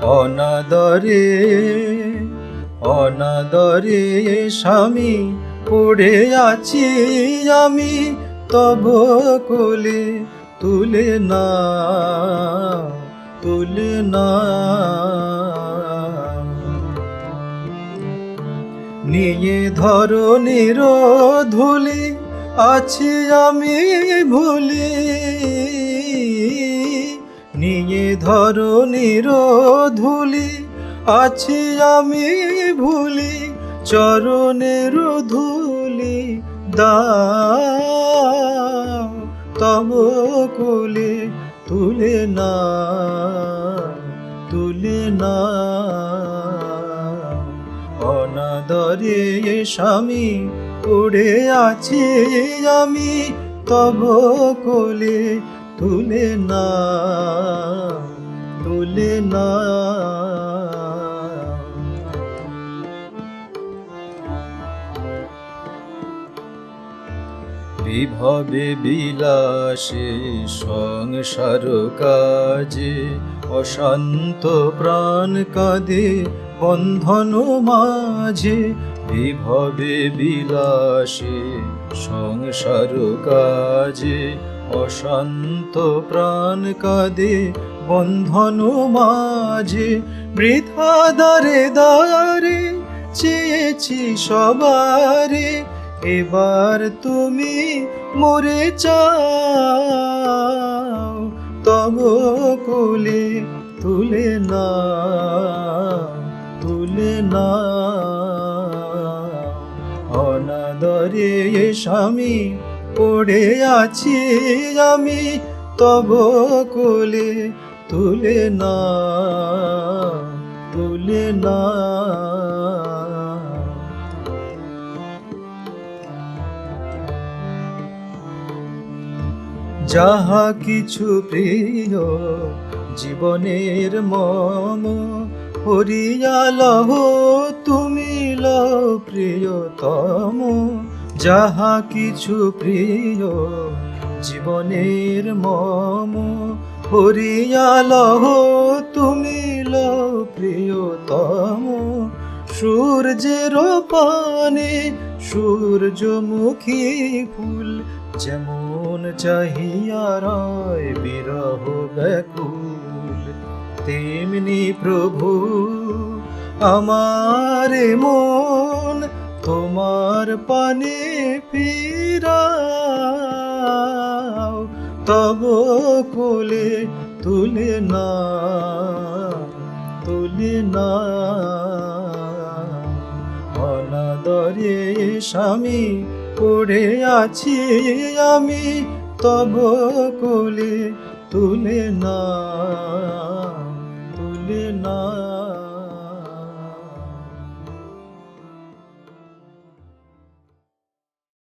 অনাদরে অনাদরে স্বামী পড়ে আছি আমি, তব কোলে তুলে না তুলে না। নিয়ে ধরণীর ধুলি আছি আমি ভুলি, নিয়ে ধরণীর ধুলি আছি আমি ভুলি, চরণের ধুলি দাও তব কোলে তুলে না তুলে না। অনাদরে স্বামী পড়ে আছি আমি, তব কোলে তুলে না তুলে না। বিভবে বিলাসে সংসার কাজে, অশান্ত প্রাণ কাঁদে বন্ধন মাঝে। বিভবে বিলাসে সংসার কাজে, অশান্ত প্রাণ কাঁদে বন্ধন মাঝে। বৃথা দ্বারে দ্বারে চেয়েছি সবারে, এবার তুমি মরে চাও তব কোলে তুলে না তুলে না। অনাদরে স্বামী পড়ে আছি আমি, তব কোলে তুলে না তুলে না। যাহা কিছু প্রিয় জীবনের মম, হরিয়া লহ তুমি লহ প্রিয়তম। যাহা কিছু প্রিয় জীবনের মম, হরিয়া লহ তুমি লহ প্রিয়তম। সূর্যের পানে সূর্যমুখী ফুল, যেমন চাহিয়া রয় বিরহ ব্যাকুল, তেমনি প্রভু আমার মন তোমার পানে ফিরাও তব কোলে তুলে না তুলে না। অনাদরে স্বামী পড়ে আছি আমি, তব কোলে তুলে না তুলে না।